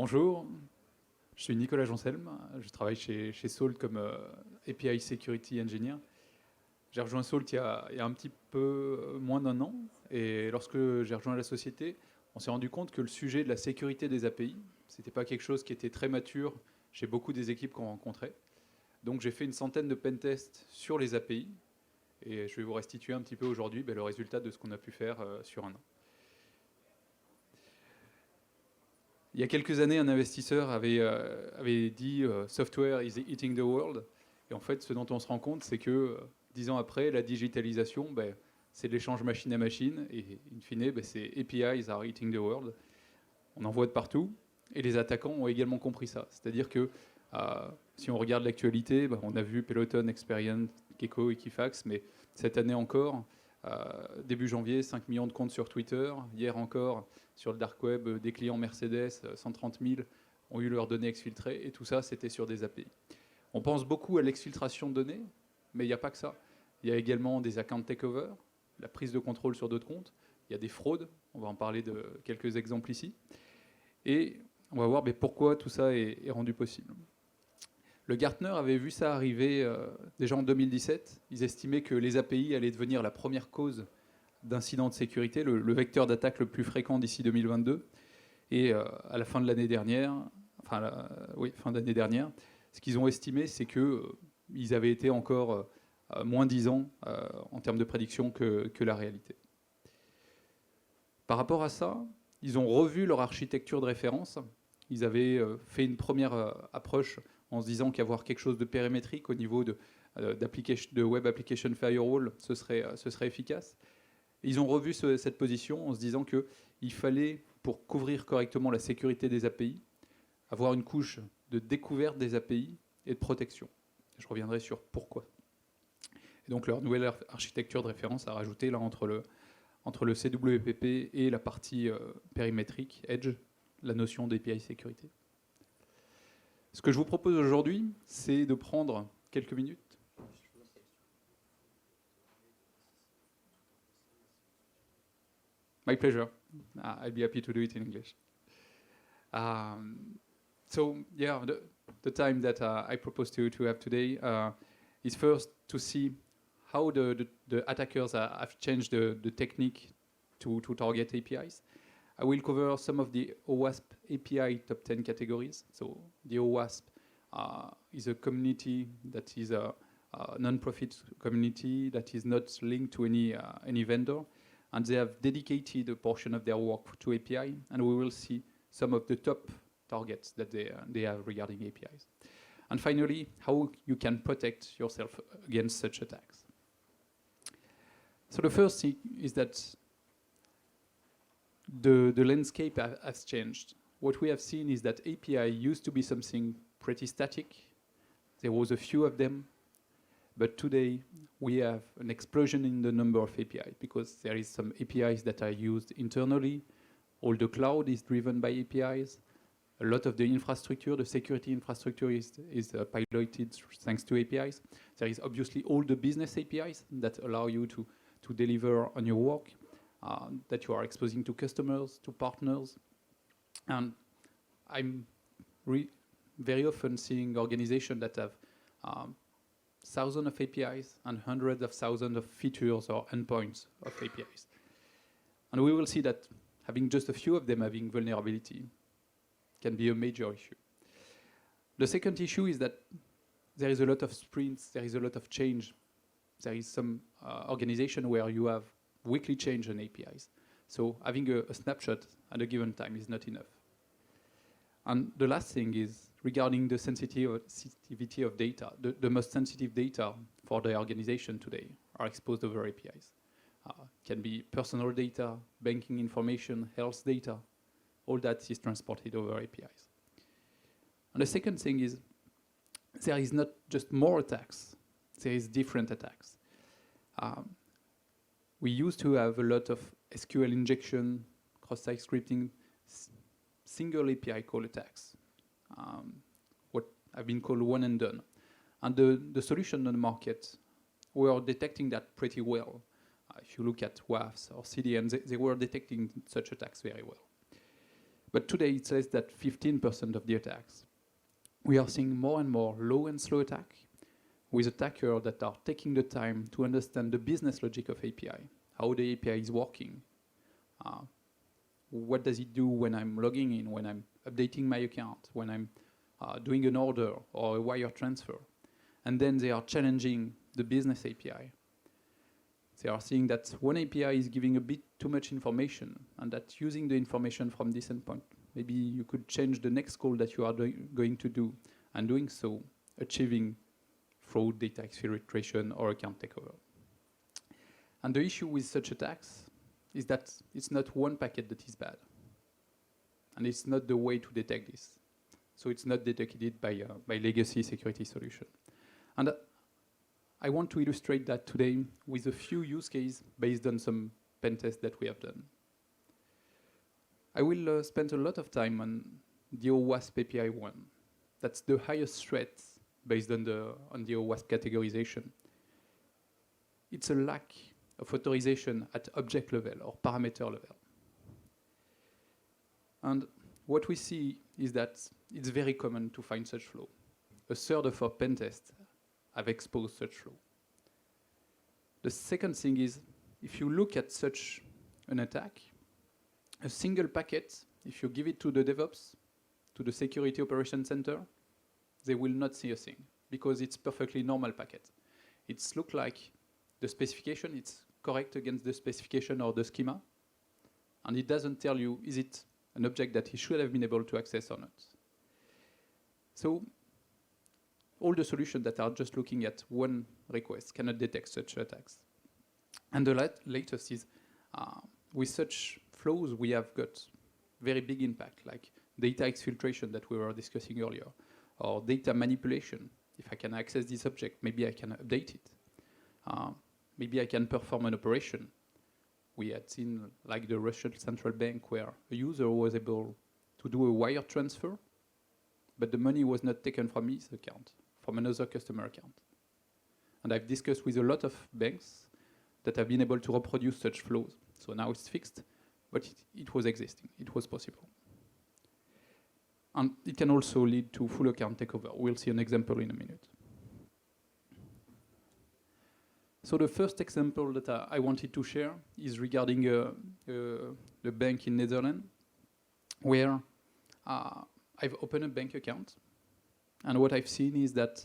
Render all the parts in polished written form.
Bonjour, je suis Nicolas Jeanselme, je travaille chez Salt comme API Security Engineer. J'ai rejoint Salt il y a un petit peu moins d'un an, et lorsque j'ai rejoint la société, on s'est rendu compte que le sujet de la sécurité des API, c'était pas quelque chose qui était très mature chez beaucoup des équipes qu'on rencontrait. Donc j'ai fait une centaine de pentests sur les API, et je vais vous restituer un petit peu aujourd'hui le résultat de ce qu'on a pu faire sur un an. Il y a quelques années, un investisseur avait dit Software is eating the world. Et en fait, ce dont on se rend compte, c'est que 10 ans après, la digitalisation, c'est de l'échange machine à machine. Et in fine, c'est APIs are eating the world. On en voit de partout. Et les attaquants ont également compris ça. C'est-à-dire que si on regarde l'actualité, on a vu Peloton, Experian, Gecko, Equifax, mais cette année encore, début janvier, 5 millions de comptes sur Twitter. Hier encore, sur le dark web, des clients Mercedes, 130 000 ont eu leurs données exfiltrées. Et tout ça, c'était sur des API. On pense beaucoup à l'exfiltration de données, mais il n'y a pas que ça. Il y a également des account takeover, la prise de contrôle sur d'autres comptes. Il y a des fraudes. On va en parler de quelques exemples ici. Et on va voir pourquoi tout ça est rendu possible. Le Gartner avait vu ça arriver déjà en 2017. Ils estimaient que les API allaient devenir la première cause d'incidents de sécurité, le vecteur d'attaque le plus fréquent d'ici 2022. Et à la fin de l'année dernière, fin d'année dernière, ce qu'ils ont estimé, c'est qu'ils avaient été encore moins 10 ans en termes de prédiction que la réalité. Par rapport à ça, ils ont revu leur architecture de référence. Ils avaient fait une première approche en se disant qu'avoir quelque chose de périmétrique au niveau de Web Application Firewall, ce serait efficace. Ils ont revu cette position en se disant qu'il fallait, pour couvrir correctement la sécurité des API, avoir une couche de découverte des API et de protection. Je reviendrai sur pourquoi. Et donc leur nouvelle architecture de référence a rajouté là, entre le CWPP et la partie périmétrique, Edge, la notion d'API sécurité. Ce que je vous propose aujourd'hui, c'est de prendre quelques minutes. My pleasure. I'd be happy to do it in English. The time that I propose to have today is first to see how the attackers have changed the technique to target APIs. I will cover some of the OWASP API top 10 categories. So the OWASP is a community that is a non-profit community that is not linked to any vendor. And they have dedicated a portion of their work to API, and we will see some of the top targets that they have regarding APIs. And finally, how you can protect yourself against such attacks. So the first thing is that the landscape has changed. What we have seen is that API used to be something pretty static. There was a few of them. But today, we have an explosion in the number of APIs because there is some APIs that are used internally. All the cloud is driven by APIs. A lot of the infrastructure, the security infrastructure is piloted thanks to APIs. There is obviously all the business APIs that allow you to deliver on your work, that you are exposing to customers, to partners. And I'm very often seeing organizations that have thousands of APIs and hundreds of thousands of features or endpoints of APIs. And we will see that having just a few of them having vulnerability can be a major issue. The second issue is that there is a lot of sprints, there is a lot of change. There is some organization where you have weekly change on APIs. So having a snapshot at a given time is not enough. And the last thing is regarding the sensitivity of data. The most sensitive data for the organization today are exposed over APIs. Can be personal data, banking information, health data. All that is transported over APIs. And the second thing is there is not just more attacks, there is different attacks. We used to have a lot of SQL injection, cross-site scripting, single API call attacks, what have been called one and done. And the solution on the market were detecting that pretty well. If you look at WAFs or CDN, they were detecting such attacks very well. But today it's less than 15% of the attacks. We are seeing more and more low and slow attack with attackers that are taking the time to understand the business logic of API, how the API is working, what does it do when I'm logging in, when I'm updating my account, when I'm doing an order or a wire transfer. And then they are challenging the business API. They are seeing that one API is giving a bit too much information, and that using the information from this endpoint, maybe you could change the next call that you are going to do, and doing so, achieving fraud, data exfiltration, or account takeover. And the issue with such attacks is that it's not one packet that is bad. And it's not the way to detect this. So it's not detected by legacy security solution. And I want to illustrate that today with a few use cases based on some pen tests that we have done. I will spend a lot of time on the OWASP API 1. That's the highest threat based on the OWASP categorization. It's a lack of authorization at object level or parameter level. And what we see is that it's very common to find such flow. A third of our pen tests have exposed such flow. The second thing is, if you look at such an attack, a single packet, if you give it to the DevOps, to the Security Operations Center, they will not see a thing, because it's perfectly normal packet. It's look like the specification, it's correct against the specification or the schema, and it doesn't tell you, is it an object that he should have been able to access or not. So all the solutions that are just looking at one request cannot detect such attacks. And the latest is, with such flows, we have got very big impact, like data exfiltration that we were discussing earlier, or data manipulation. If I can access this object, maybe I can update it. Maybe I can perform an operation. We had seen like the Russian central bank where a user was able to do a wire transfer, but the money was not taken from his account, from another customer account. And I've discussed with a lot of banks that have been able to reproduce such flows. So now it's fixed, but it was existing, it was possible. And it can also lead to full account takeover. We'll see an example in a minute. So the first example that I wanted to share is regarding the bank in Netherlands, where I've opened a bank account. And what I've seen is that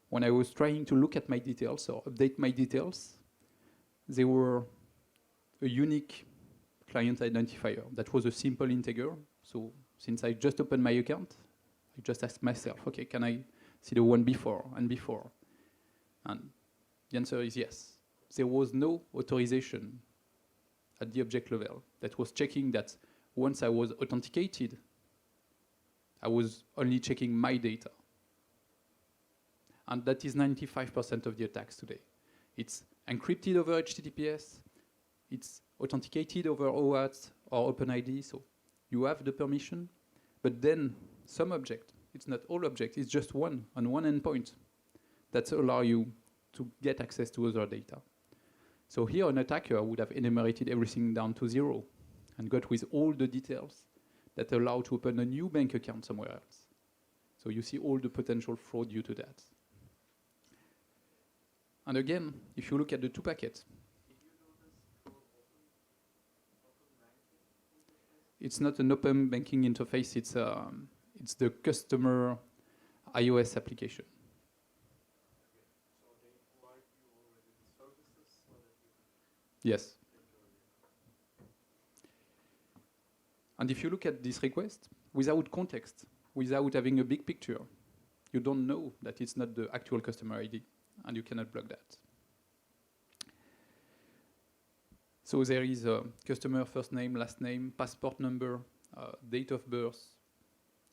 when I was trying to look at my details or update my details, there were a unique client identifier that was a simple integer. So since I just opened my account, I just asked myself, okay, can I see the one before and before? And the answer is yes. There was no authorization at the object level that was checking that once I was authenticated, I was only checking my data. And that is 95% of the attacks today. It's encrypted over HTTPS, it's authenticated over OAuth or OpenID, so you have the permission, but then some object, it's not all objects, it's just one on one endpoint that allow you to get access to other data. So here an attacker would have enumerated everything down to 0 and got with all the details that allow to open a new bank account somewhere else. So you see all the potential fraud due to that. And again, if you look at the two packets, it's not an open banking interface, it's the customer iOS application. So they provide you already the services so that you can Yes. And if you look at this request, without context, without having a big picture, you don't know that it's not the actual customer ID, and you cannot block that. So there is a customer first name, last name, passport number, date of birth,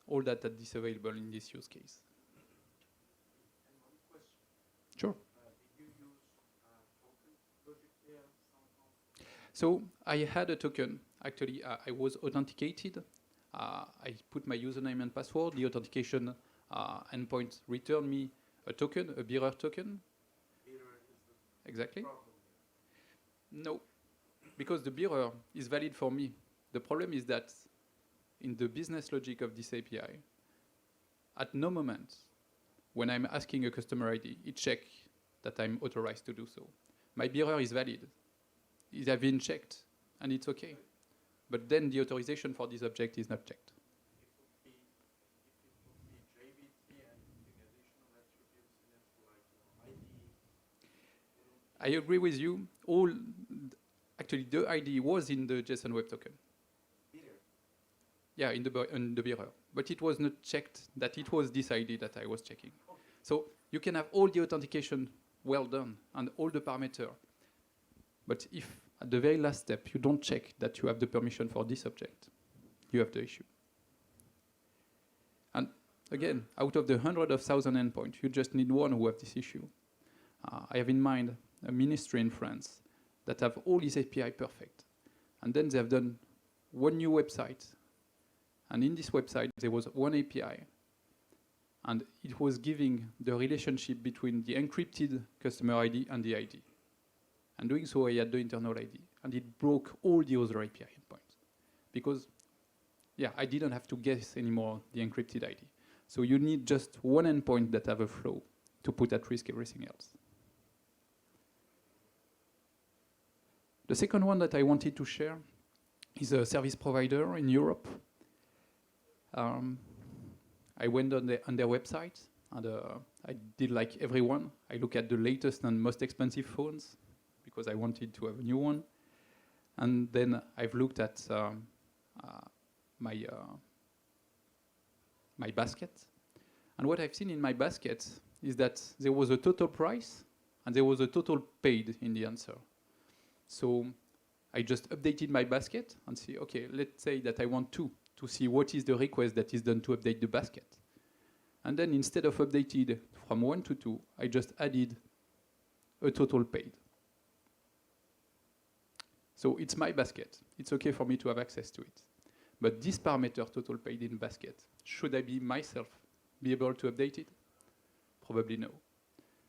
all that is available in this use case. And one question. Sure. Did you use token logic there somehow? So I had a token. Actually, I was authenticated. I put my username and password. The authentication endpoint returned me a token, a bearer token. Bearer is the Exactly. problem here. No, because the bearer is valid for me. The problem is that in the business logic of this API, at no moment, when I'm asking a customer ID, it checks that I'm authorized to do so. My bearer is valid. It has been checked, and it's okay. But then the authorization for this object is not checked. If it would be JVT and something additional attributes in it, like ID. I agree with you. Actually, the ID was in the JSON Web Token. Here. Yeah, in the bearer. But it was not checked that it was this ID that I was checking. Okay. So you can have all the authentication well done and all the parameters. But if at the very last step you don't check that you have the permission for this object, you have the issue. And again, out of the hundreds of thousands endpoints, you just need one who have this issue. I have in mind a ministry in France that have all these API perfect. And then they have done one new website. And in this website, there was one API. And it was giving the relationship between the encrypted customer ID and the ID. And doing so, I had the internal ID. And it broke all the other API endpoints. Because, yeah, I didn't have to guess anymore the encrypted ID. So you need just one endpoint that have a flow to put at risk everything else. The second one that I wanted to share is a service provider in Europe. I went on their website, and I did like everyone. I look at the latest and most expensive phones, because I wanted to have a new one. And then I've looked at my basket. And what I've seen in my basket is that there was a total price, and there was a total paid in the answer. So I just updated my basket and see, okay, let's say that I want to see what is the request that is done to update the basket. And then instead of updated from 1 to 2, I just added a total paid. So it's my basket. It's okay for me to have access to it. But this parameter, total paid in basket, should I be myself be able to update it? Probably no.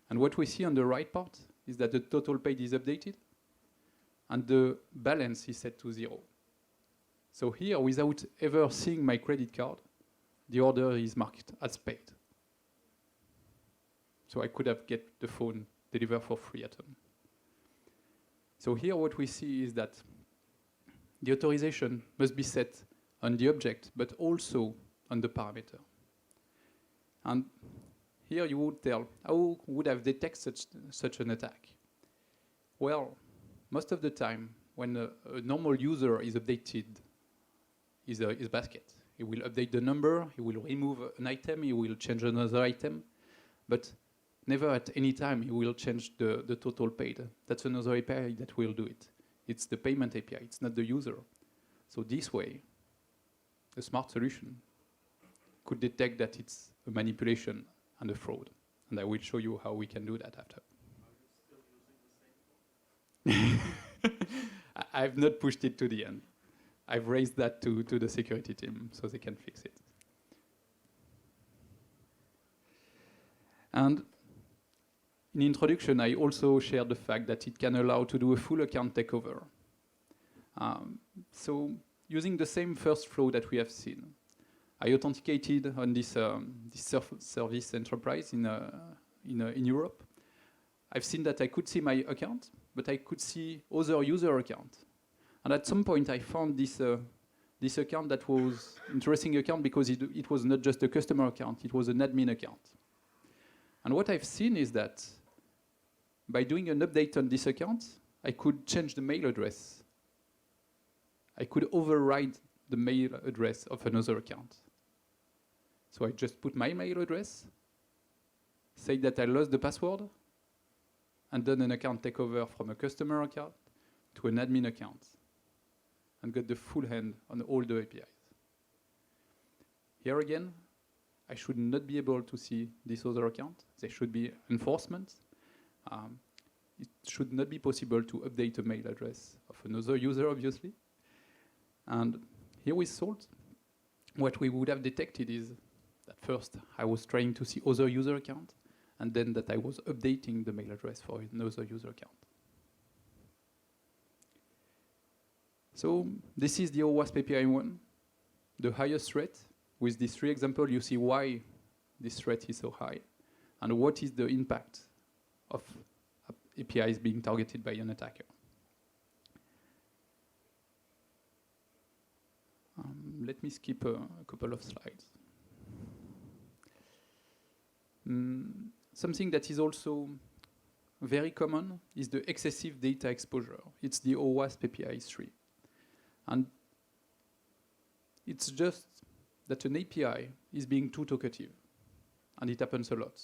And what we see on the right part is that the total paid is updated, and the balance is set to 0. So here, without ever seeing my credit card, the order is marked as paid. So I could have get the phone delivered for free at home. So here what we see is that the authorization must be set on the object, but also on the parameter. And here you would tell, how would I detect such an attack? Well, most of the time, when a normal user is updated his basket, he will update the number, he will remove an item, he will change another item, but never at any time he will change the total paid. That's another API that will do it. It's the payment API, it's not the user. So this way, a smart solution could detect that it's a manipulation and a fraud. And I will show you how we can do that after. Are you still using the same phone? I've not pushed it to the end. I've raised that to the security team so they can fix it. And in introduction, I also shared the fact that it can allow to do a full account takeover. So using the same first flow that we have seen, I authenticated on this service enterprise in Europe. I've seen that I could see my account, but I could see other user account. And at some point, I found this account that was interesting account because it was not just a customer account, it was an admin account. And what I've seen is that by doing an update on this account, I could change the mail address. I could override the mail address of another account. So I just put my mail address, say that I lost the password, and done an account takeover from a customer account to an admin account, and got the full hand on all the APIs. Here again, I should not be able to see this other account. There should be enforcement. It should not be possible to update a mail address of another user, obviously. And here with Salt, what we would have detected is that first I was trying to see other user account, and then that I was updating the mail address for another user account. So this is the OWASP API 1. the highest threat. With these three examples, you see why this threat is so high and what is the impact of APIs being targeted by an attacker. Let me skip a couple of slides. Something that is also very common is the excessive data exposure. It's the OWASP API 3. And it's just that an API is being too talkative, and it happens a lot.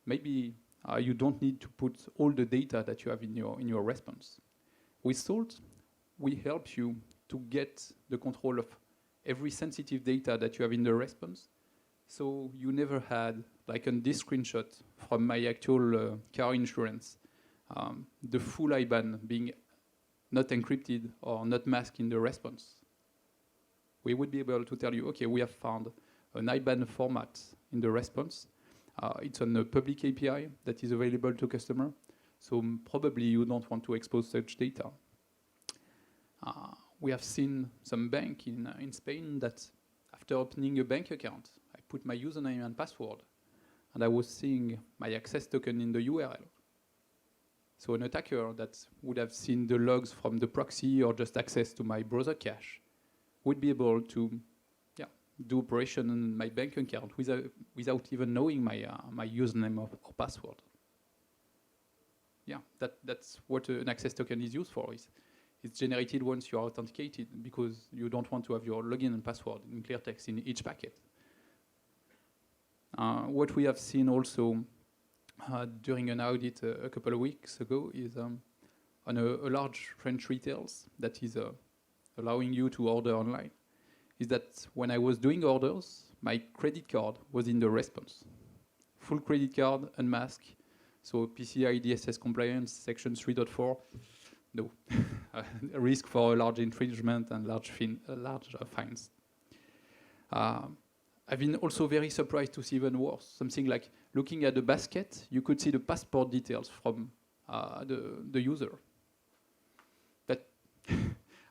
Maybe you don't need to put all the data that you have in your response. With Salt, we help you to get the control of every sensitive data that you have in the response. So you never had, like on this screenshot from my actual car insurance, the full IBAN being not encrypted or not masked in the response. We would be able to tell you, okay, we have found an IBAN format in the response. It's on a public API that is available to customer. So probably you don't want to expose such data. We have seen some bank in Spain that after opening a bank account, I put my username and password, and I was seeing my access token in the URL. So an attacker that would have seen the logs from the proxy or just access to my browser cache would be able to do operation on my bank account without even knowing my username or password. Yeah, that's what an access token is used for. It's generated once you are authenticated because you don't want to have your login and password in clear text in each packet. What we have seen also during an audit a couple of weeks ago is on a large French retails that is allowing you to order online, is that when I was doing orders, my credit card was in the response. Full credit card, unmasked, so PCI DSS compliance, section 3.4, no. A risk for a large infringement and large fines. I've been also very surprised to see even worse. Something like looking at the basket, you could see the passport details from the user. But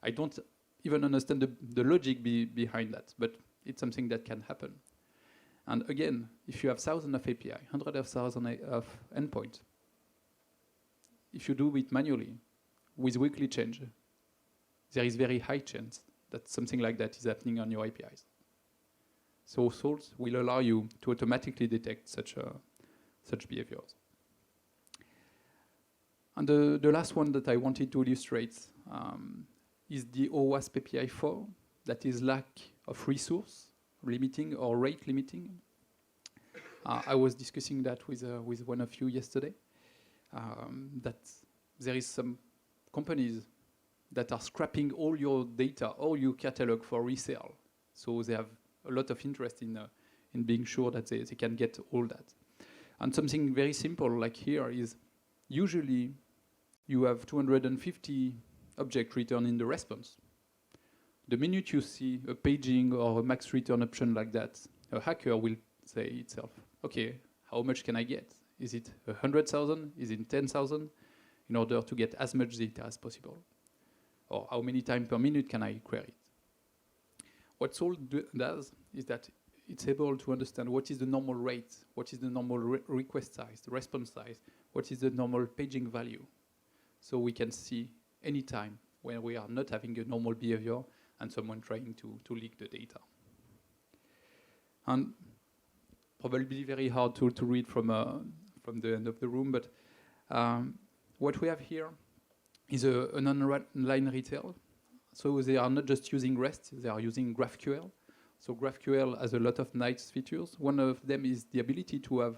I don't even understand the logic behind that, but it's something that can happen. And again, if you have thousands of API, hundreds of thousands of endpoints, if you do it manually, with weekly change, there is very high chance that something like that is happening on your APIs. So Salt will allow you to automatically detect such behaviors. And the last one that I wanted to illustrate is the OWASP API 4, that is lack of resource limiting or rate limiting. I was discussing that with one of you yesterday, that there is some companies that are scrapping all your data, all your catalog for resale. So they have a lot of interest in being sure that they can get all that. And something very simple like here is usually you have 250 objects returned in the response. The minute you see a paging or a max return option like that, a hacker will say itself, okay, how much can I get? Is it 100,000? Is it 10,000? In order to get as much data as possible. Or how many times per minute can I query it? What Salt does is that it's able to understand what is the normal rate, what is the normal request size, the response size, what is the normal paging value. So we can see any time when we are not having a normal behavior and someone trying to leak the data. And probably very hard to read from the end of the room, but what we have here is an online retail. So they are not just using REST, they are using GraphQL. So GraphQL has a lot of nice features. One of them is the ability to have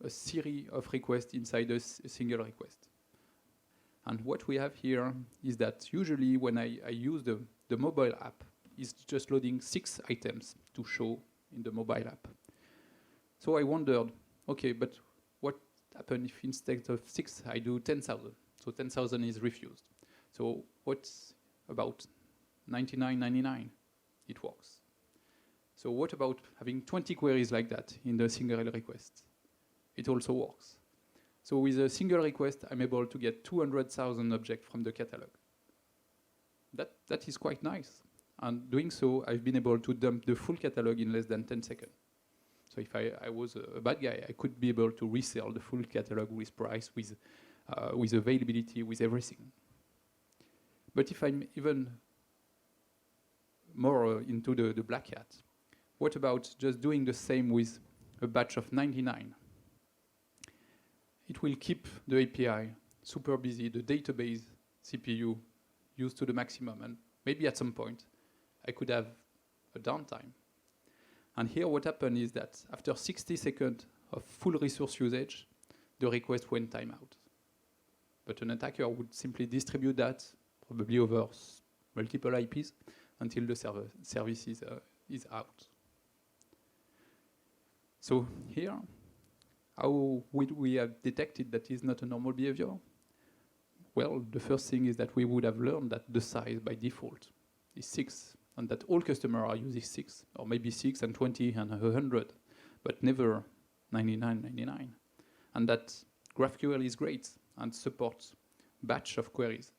a series of requests inside a single request. And what we have here is that usually when I use the mobile app, it's just loading 6 items to show in the mobile app. So I wondered, okay, but what happens if instead of 6, I do 10,000? So 10,000 is refused. So what's about 99.99? It works. So what about having 20 queries like that in the single request? It also works. So with a single request, I'm able to get 200,000 objects from the catalog. That is quite nice. And doing so, I've been able to dump the full catalog in less than 10 seconds. So if I was a bad guy, I could be able to resell the full catalog with price, with availability, with everything. But if I'm even more into the black hat, what about just doing the same with a batch of 99? It will keep the API super busy, the database CPU used to the maximum, and maybe at some point I could have a downtime. And here what happened is that after 60 seconds of full resource usage, the request went timeout. But an attacker would simply distribute that, probably over multiple IPs, until the service is out. So here, how would we have detected that is not a normal behavior? Well, the first thing is that we would have learned that the size by default is 6, and that all customers are using 6, or maybe 6 and 20 and 100, but never 99. And that GraphQL is great and supports batch of queries,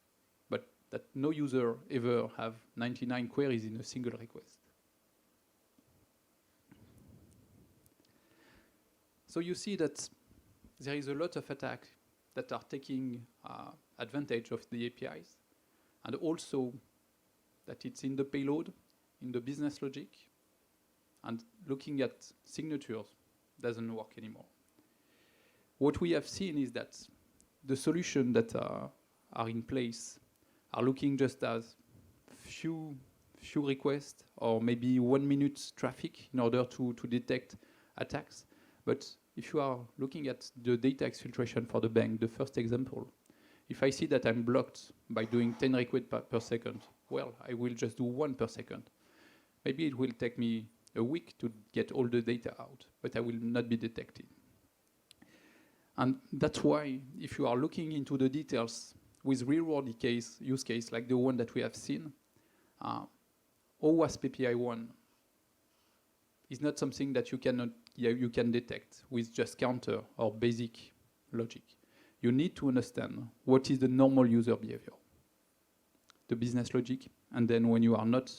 but that no user ever have 99 queries in a single request. So you see that there is a lot of attacks that are taking advantage of the APIs, and also that it's in the payload, in the business logic, and looking at signatures doesn't work anymore. What we have seen is that the solutions that are in place are looking just as few requests or maybe 1 minute traffic in order to detect attacks. But if you are looking at the data exfiltration for the bank, the first example, if I see that I'm blocked by doing 10 requests per second, well, I will just do 1 per second. Maybe it will take me a week to get all the data out, but I will not be detected. And that's why, if you are looking into the details with real-world use case like the one that we have seen, OWASP API 1 is not something that you can detect with just counter or basic logic. You need to understand what is the normal user behavior, the business logic, and then when you are not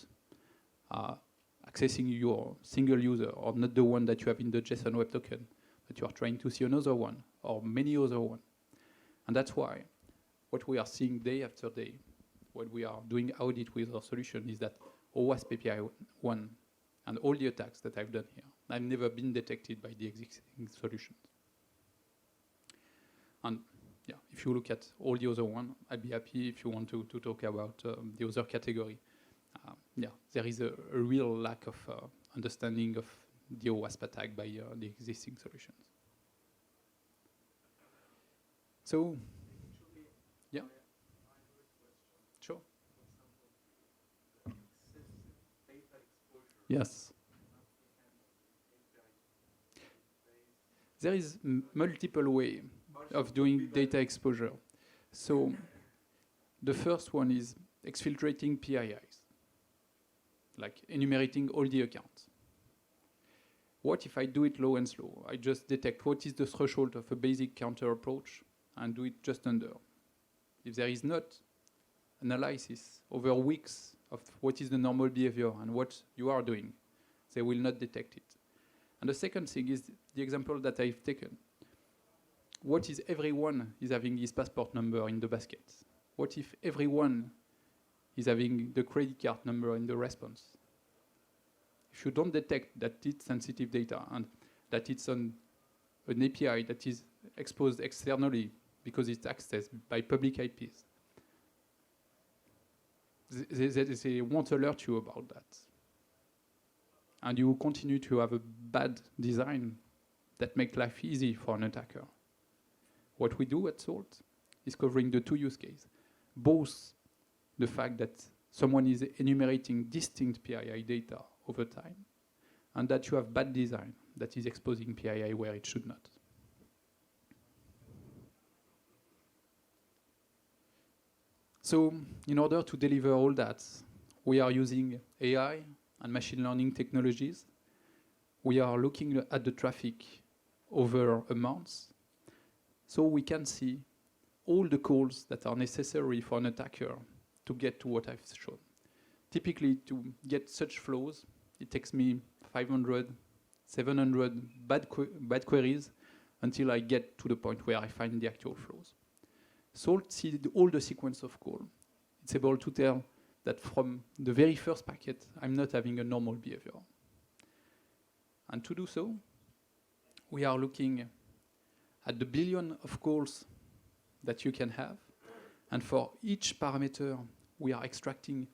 accessing your single user or not the one that you have in the JSON Web Token, but you are trying to see another one or many other ones. And that's why what we are seeing day after day when we are doing audit with our solution is that OWASP API 1 and all the attacks that I've done here, I've never been detected by the existing solutions. And yeah, if you look at all the other one, I'd be happy if you want to talk about the other category. Yeah, there is a real lack of understanding of the OWASP attack by the existing solutions. So, yeah, sure. Yes. There is multiple ways of doing data exposure. So the first one is exfiltrating PIIs, like enumerating all the accounts. What if I do it low and slow? I just detect what is the threshold of a basic counter approach and do it just under. If there is not analysis over weeks of what is the normal behavior and what you are doing, they will not detect it. And the second thing is the example that I've taken. What if everyone is having his passport number in the basket? What if everyone is having the credit card number in the response? If you don't detect that it's sensitive data and that it's on an API that is exposed externally because it's accessed by public IPs, they won't alert you about that. And you continue to have a bad design that makes life easy for an attacker. What we do at Salt is covering the two use cases. Both the fact that someone is enumerating distinct PII data over time, and that you have bad design that is exposing PII where it should not. So in order to deliver all that, we are using AI and machine learning technologies. We are looking at the traffic over a month, so we can see all the calls that are necessary for an attacker to get to what I've shown. typically to get such flows, it takes me 500, 700 bad queries until I get to the point where I find the actual flows. Salt sees all the sequence of call. It's able to tell that from the very first packet, I'm not having a normal behavior. And to do so, we are looking at the billion of calls that you can have. And for each parameter, we are extracting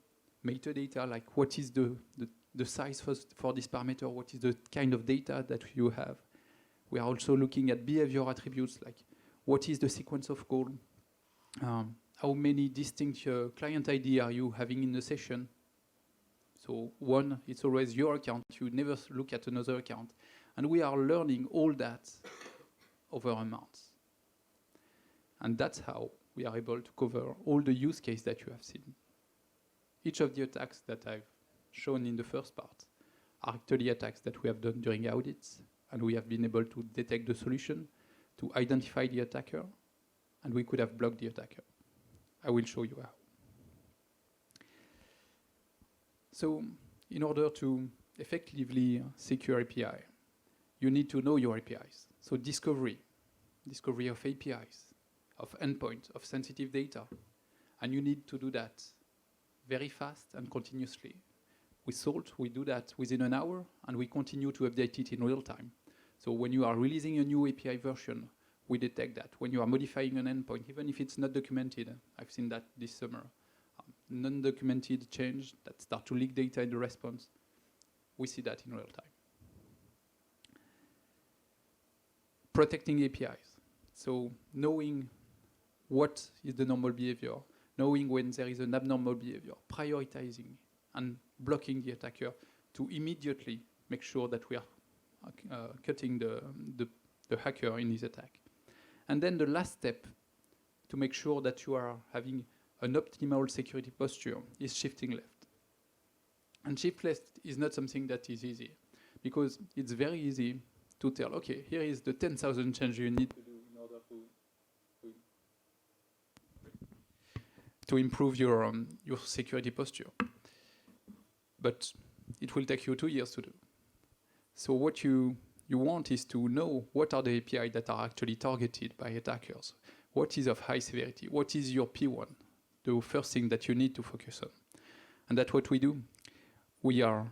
metadata, like what is the size for this parameter, what is the kind of data that you have. We are also looking at behavior attributes, like what is the sequence of call, how many distinct client ID are you having in the session. So one, it's always your account, you never look at another account. And we are learning all that over a month. And that's how we are able to cover all the use cases that you have seen. Each of the attacks that I've shown in the first part are actually attacks that we have done during audits, and we have been able to detect the solution, to identify the attacker, and we could have blocked the attacker. I will show you how. So in order to effectively secure API, you need to know your APIs. So discovery of APIs, of endpoint, of sensitive data. And you need to do that very fast and continuously. With Salt, we do that within an hour, and we continue to update it in real time. So when you are releasing a new API version, we detect that. When you are modifying an endpoint, even if it's not documented, I've seen that this summer, non-documented change that start to leak data in the response, we see that in real time. Protecting APIs. So knowing what is the normal behavior, knowing when there is an abnormal behavior, prioritizing and blocking the attacker to immediately make sure that we are cutting the hacker in his attack. And then the last step to make sure that you are having an optimal security posture is shifting left. And shift left is not something that is easy, because it's very easy to tell, okay, here is the 10,000 change you need to do in order to improve your security posture. But it will take you 2 years to do. So what you want is to know what are the API that are actually targeted by attackers. What is of high severity? What is your P1? The first thing that you need to focus on. And that's what we do. We are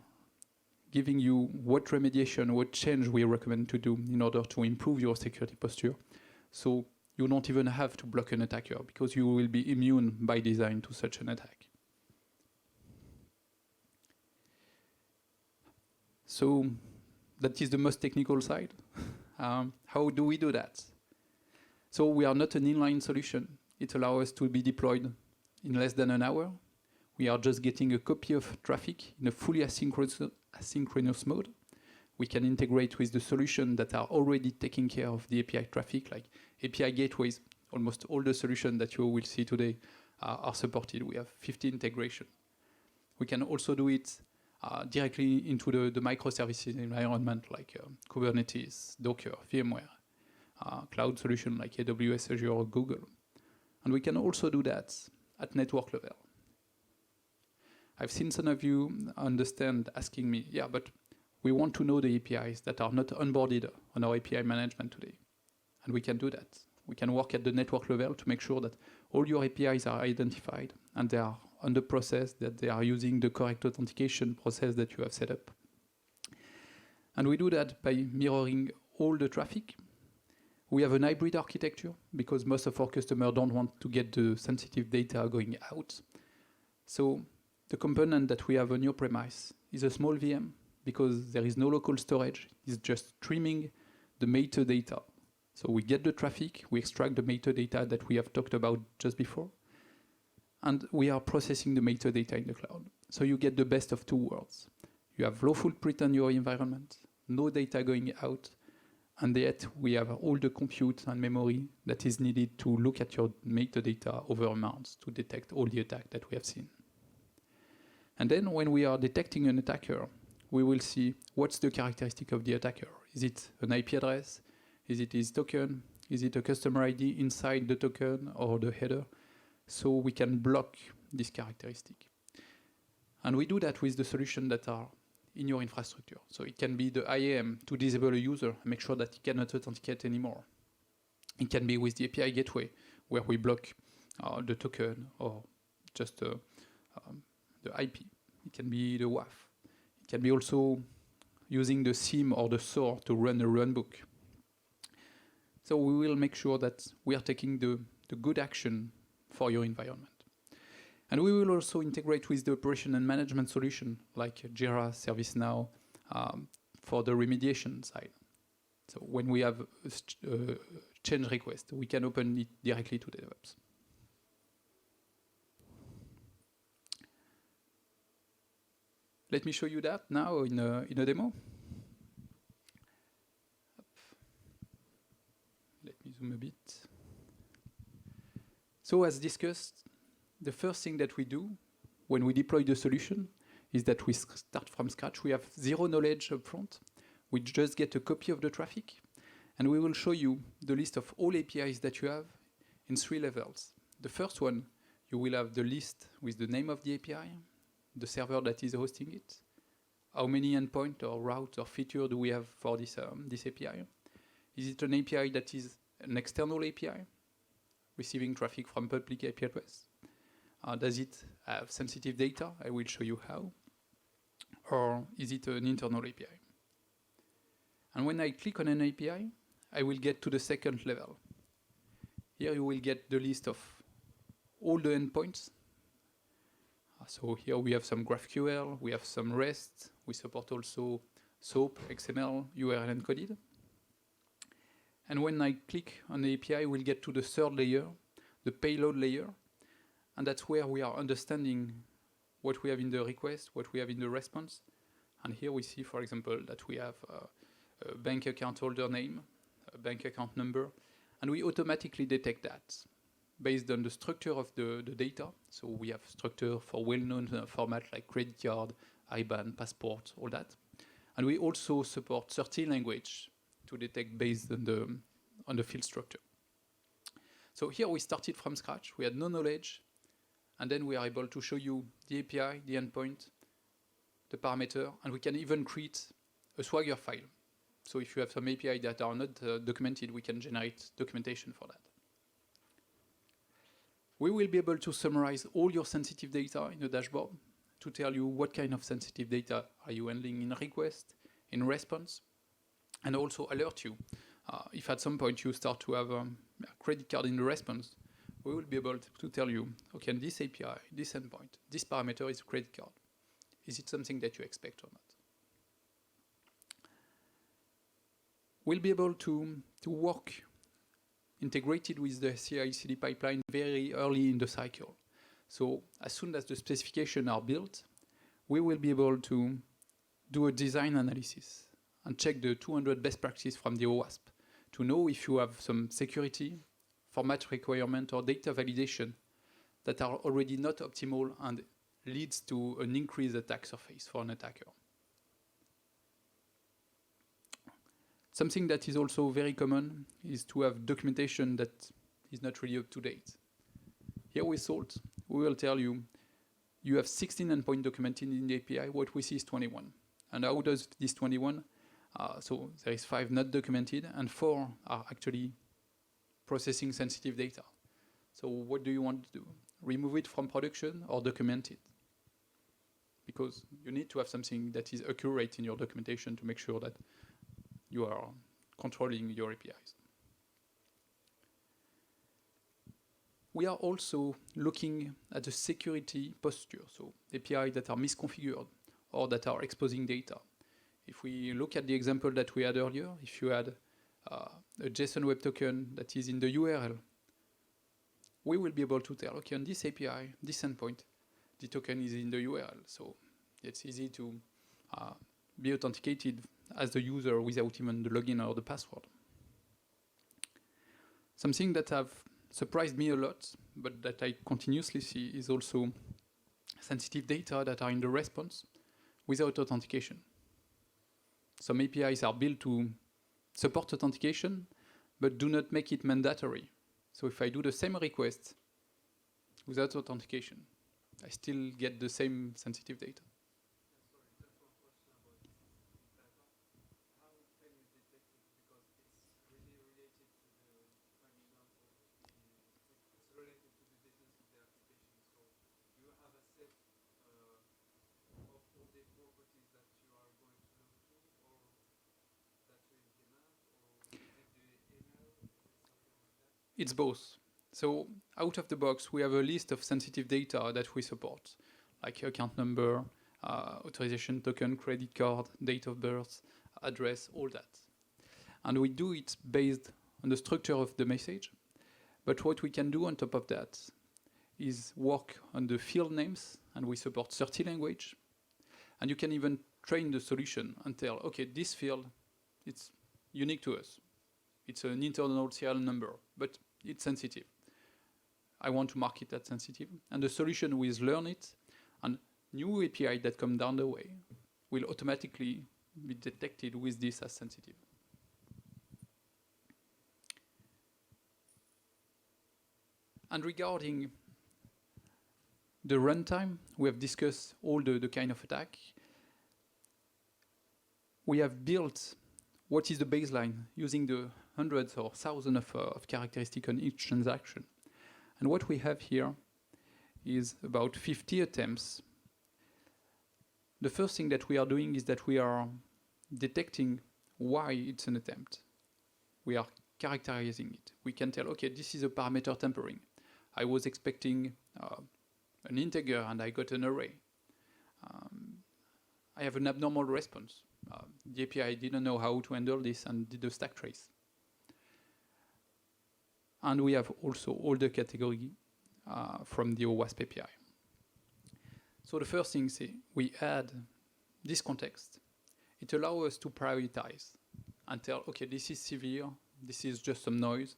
giving you what remediation, what change we recommend to do in order to improve your security posture. So you don't even have to block an attacker, because you will be immune by design to such an attack. So that is the most technical side. How do we do that? So we are not an inline solution. It allows us to be deployed in less than an hour. We are just getting a copy of traffic in a fully asynchronous mode. We can integrate with the solution that are already taking care of the API traffic, like API gateways. Almost all the solutions that you will see today are supported. We have 50 integration. We can also do it directly into the microservices environment, like Kubernetes, Docker, VMware, cloud solution like AWS, Azure, or Google. And we can also do that at network level. I've seen some of you asking me, yeah, but we want to know the APIs that are not onboarded on our API management today. And we can do that. We can work at the network level to make sure that all your APIs are identified and they are on the process, that they are using the correct authentication process that you have set up. And we do that by mirroring all the traffic. We have an hybrid architecture because most of our customers don't want to get the sensitive data going out. So the component that we have on your premise is a small VM because there is no local storage. It's just streaming the metadata. So we get the traffic, we extract the metadata that we have talked about just before, and we are processing the metadata in the cloud. So you get the best of two worlds. You have low footprint on your environment, no data going out, and yet we have all the compute and memory that is needed to look at your metadata over amounts to detect all the attack that we have seen. And then when we are detecting an attacker, we will see what's the characteristic of the attacker. Is it an IP address? Is it his token? Is it a customer ID inside the token or the header? So we can block this characteristic. And we do that with the solutions that are in your infrastructure. So it can be the IAM to disable a user and make sure that he cannot authenticate anymore. It can be with the API gateway, where we block the token or just the IP. It can be the WAF. It can be also using the SIEM or the SOAR to run a runbook. So we will make sure that we are taking the good action for your environment. And we will also integrate with the operation and management solution like Jira, ServiceNow, for the remediation side. So when we have a change request, we can open it directly to the DevOps. Let me show you that now in a demo. Let me zoom a bit. So as discussed, the first thing that we do when we deploy the solution is that we start from scratch. We have zero knowledge up front. We just get a copy of the traffic, and we will show you the list of all APIs that you have in 3 levels. The first one, you will have the list with the name of the API, the server that is hosting it, how many endpoints or routes or features do we have for this API. Is it an API that is an external API, receiving traffic from public IP address? Does it have sensitive data? I will show you how. Or is it an internal API? And when I click on an API, I will get to the second level. Here you will get the list of all the endpoints. So here we have some GraphQL, we have some REST, we support also SOAP, XML, URL encoded. And when I click on the API, we'll get to the third layer, the payload layer. And that's where we are understanding what we have in the request, what we have in the response. And here we see, for example, that we have a bank account holder name, a bank account number, and we automatically detect that based on the structure of the data. So we have structure for well-known format like credit card, IBAN, passport, all that. And we also support 13 language to detect based on the field structure. So here we started from scratch. We had no knowledge. And then we are able to show you the API, the endpoint, the parameter, and we can even create a Swagger file. So if you have some API that are not documented, we can generate documentation for that. We will be able to summarize all your sensitive data in the dashboard to tell you what kind of sensitive data are you handling in request, in response, and also alert you. If at some point you start to have a credit card in the response, we will be able to tell you, okay, in this API, this endpoint, this parameter is a credit card. Is it something that you expect or not? We'll be able to work integrated with the CI/CD pipeline very early in the cycle. So as soon as the specifications are built, we will be able to do a design analysis and check the 200 best practices from the OWASP to know if you have some security, format requirement, or data validation that are already not optimal and leads to an increased attack surface for an attacker. Something that is also very common is to have documentation that is not really up to date. Here with Salt, we will tell you, you have 16 endpoints documented in the API, what we see is 21. And out of this 21, so there is 5 not documented, and 4 are actually processing sensitive data. So what do you want to do? Remove it from production or document it? Because you need to have something that is accurate in your documentation to make sure that you are controlling your APIs. We are also looking at the security posture, so APIs that are misconfigured or that are exposing data. If we look at the example that we had earlier, if you had a JSON Web Token that is in the URL, we will be able to tell, okay, on this API, this endpoint, the token is in the URL. So it's easy to be authenticated as the user without even the login or the password. Something that have surprised me a lot, but that I continuously see, is also sensitive data that are in the response without authentication. Some APIs are built to support authentication, but do not make it mandatory. So if I do the same request without authentication, I still get the same sensitive data. Sorry, just one question about this sensitive data. How can you detect it? Because it's really related to the, for example, it's related to the business of the application. So you have a set of all the properties that you are going to look to, or that you implement, or is it the email? Is it something like that? It's both. So out of the box, we have a list of sensitive data that we support, like account number, authorization token, credit card, date of birth, address, all that. And we do it based on the structure of the message. But what we can do on top of that is work on the field names, and we support 30 languages. And you can even train the solution and tell, okay, this field, it's unique to us. It's an internal serial number, but it's sensitive. I want to mark it as sensitive. And the solution will learn it, and new API that come down the way will automatically be detected with this as sensitive. And regarding the runtime, we have discussed all the kind of attack. We have built what is the baseline using the hundreds or thousands of characteristics on each transaction. And what we have here is about 50 attempts. The first thing that we are doing is that we are detecting why it's an attempt. We are characterizing it. We can tell, okay, this is a parameter tampering. I was expecting an integer and I got an array. I have an abnormal response. The API didn't know how to handle this and did a stack trace. And we have also all the category from the OWASP API. So the first thing is we add this context. It allows us to prioritize and tell, okay, this is severe, this is just some noise.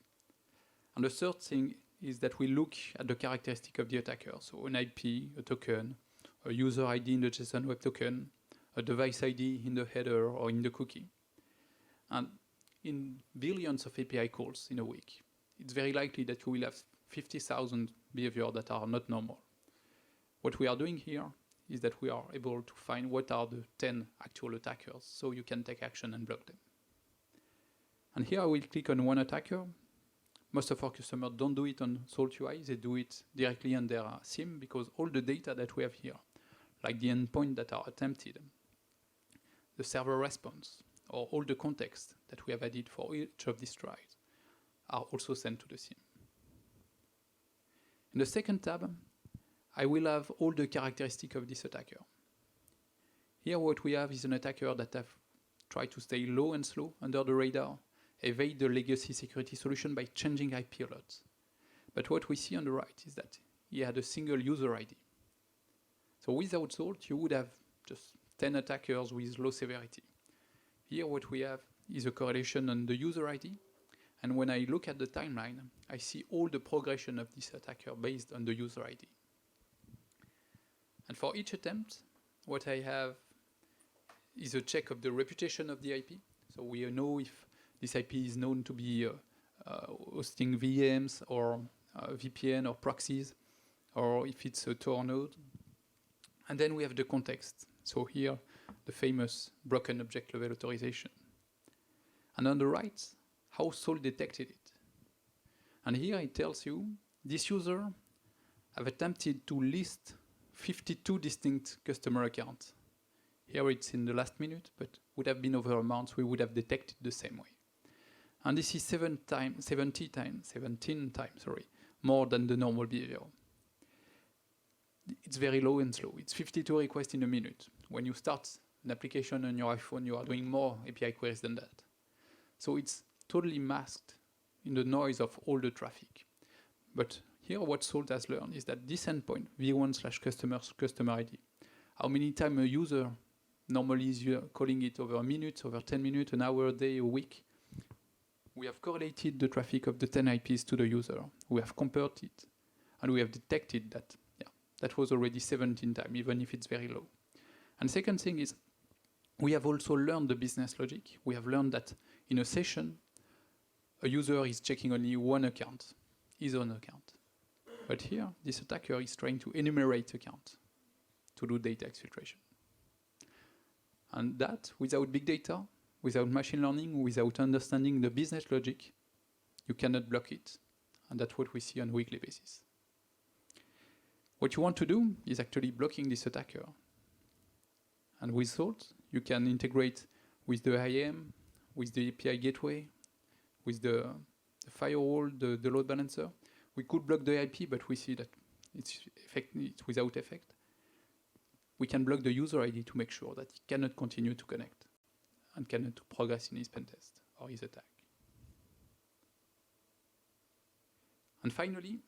And the third thing is that we look at the characteristic of the attacker. So an IP, a token, a user ID in the JSON Web Token, a device ID in the header or in the cookie. And in billions of API calls in a week, it's very likely that you will have 50,000 behaviors that are not normal. What we are doing here is that we are able to find what are the 10 actual attackers, so you can take action and block them. And here I will click on one attacker. Most of our customers don't do it on Salt UI, they do it directly on their SIEM, because all the data that we have here, like the endpoint that are attempted, the server response, or all the context that we have added for each of these tries, are also sent to the SIEM. In the second tab, I will have all the characteristics of this attacker. Here what we have is an attacker that have tried to stay low and slow under the radar, evade the legacy security solution by changing IP a lot. But what we see on the right is that he had a single user ID. So without Salt, you would have just 10 attackers with low severity. Here what we have is a correlation on the user ID. And when I look at the timeline, I see all the progression of this attacker based on the user ID. And for each attempt, what I have is a check of the reputation of the IP. So we know if this IP is known to be hosting VMs or VPN or proxies, or if it's a Tor node. And then we have the context. So here, the famous broken object level authorization. And on the right, how Salt detected it. And here it tells you, this user have attempted to list 52 distinct customer accounts. Here it's in the last minute, but would have been over a month, we would have detected the same way. And this is 17 times, more than the normal behavior. It's very low and slow. It's 52 requests in a minute. When you start an application on your iPhone, you are doing more API queries than that. So it's totally masked in the noise of all the traffic. But here what Salt has learned is that this endpoint, v1/customer ID, how many times a user normally is calling it over a minute, over 10 minutes, an hour, a day, a week, we have correlated the traffic of the 10 IPs to the user. We have compared it, and we have detected that, that was already 17 times, even if it's very low. And second thing is, we have also learned the business logic. We have learned that in a session, a user is checking only one account, his own account. But here, this attacker is trying to enumerate accounts to do data exfiltration. And that, without big data, without machine learning, without understanding the business logic, you cannot block it. And that's what we see on a weekly basis. What you want to do is actually blocking this attacker. And with Salt, you can integrate with the IAM, with the API gateway, with the firewall, the load balancer. We could block the IP, but we see that it's without effect. We can block the user ID to make sure that he cannot continue to connect and cannot progress in his pen test or his attack. And finally,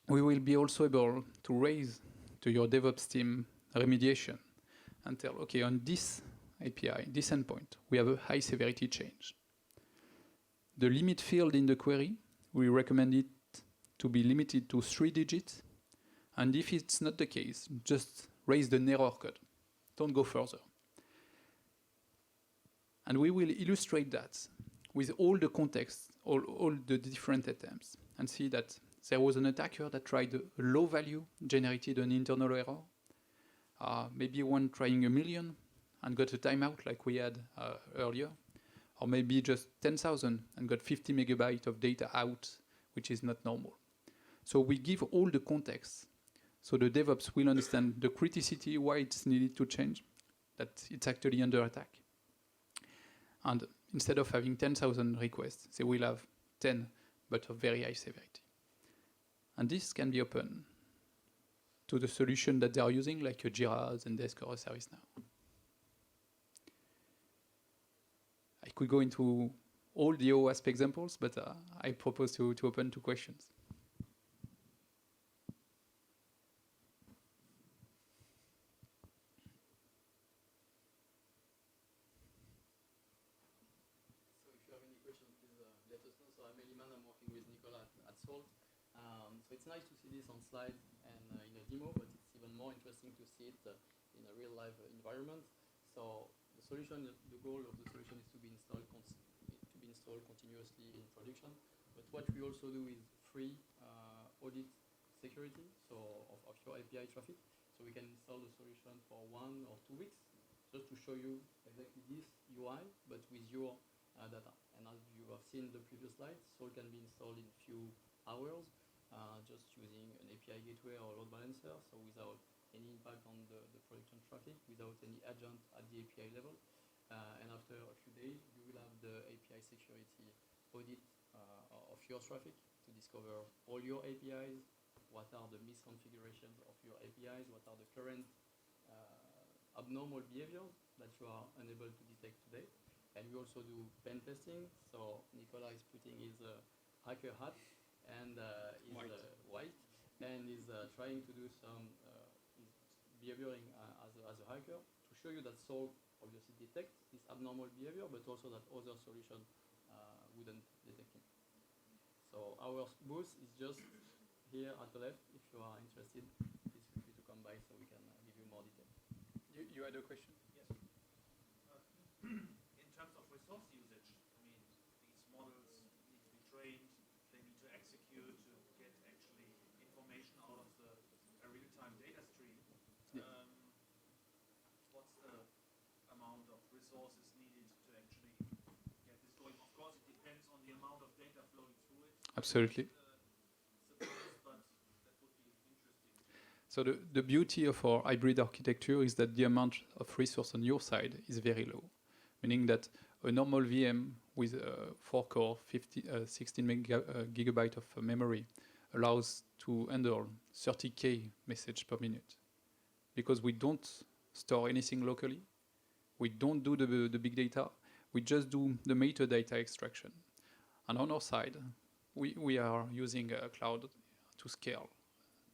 we will be also able to raise to your DevOps team remediation and tell, okay, on this API, this endpoint, we have a high severity change. The limit field in the query, we recommend it to be limited to 3 digits. And if it's not the case, just raise the error code. Don't go further. And we will illustrate that with all the context, all the different attempts, and see that there was an attacker that tried a low value, generated an internal error. Maybe one trying 1 million and got a timeout like we had earlier. Or maybe just 10,000 and got 50 megabytes of data out, which is not normal. So we give all the context, so the DevOps will understand the criticity, why it's needed to change, that it's actually under attack. And instead of having 10,000 requests, they will have 10, but of very high severity. And this can be open to the solution that they are using, like a Jira, Zendesk, or a ServiceNow. I could go into all the OWASP examples, but I propose to open to questions. So if you have any questions, please let us know. So I'm Eliman, I'm working with Nicolas at Salt. So it's nice to see this on slides and in a demo, but it's even more interesting to see it in a real life environment. So the solution, the goal of the solution is to be installed continuously in production. But what we also do is free audit security, so of your API traffic. So we can install the solution for 1 or 2 weeks, just to show you exactly this UI, but with your data. And as you have seen in the previous slides, Sol can be installed in a few hours, just using an API gateway or load balancer, so without any impact on the production traffic, without any agent at the API level. And after a few days, you will have the API security audit of your traffic to discover all your APIs, what are the misconfigurations of your APIs, what are the current abnormal behaviors that you are unable to detect today. And we also do pen testing, so Nicolas is putting his hacker hat and is white and is trying to do some behavioring as a hacker to show you that Sol obviously detects this abnormal behavior, but also that other solution wouldn't detect it. So our booth is just here at the left. If you are interested, please feel free to come by so we can give you more detail. You had a question? Yes. In terms of resource usage, I mean, these models need to be trained, they need to execute to get actually information out of a real-time data stream. Yeah. What's the amount of resources needed to actually get this going? Of course, it depends on the amount of data flowing through it. Absolutely. But that would be interesting. So the beauty of our hybrid architecture is that the amount of resource on your side is very low, meaning that a normal VM with 4 core, 16 gigabyte of memory allows to handle 30K message per minute. Because we don't store anything locally, we don't do the big data, we just do the metadata extraction. And on our side, we are using a cloud to scale,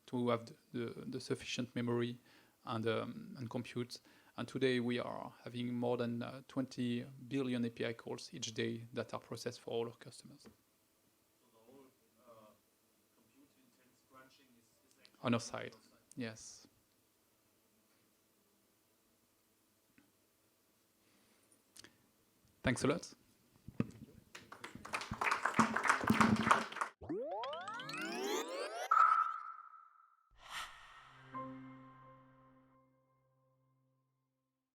to have the sufficient memory and compute. And today we are having more than 20 billion API calls each day that are processed for all our customers. So the whole compute-intense crunching is actually On our side, yes. Thanks a lot.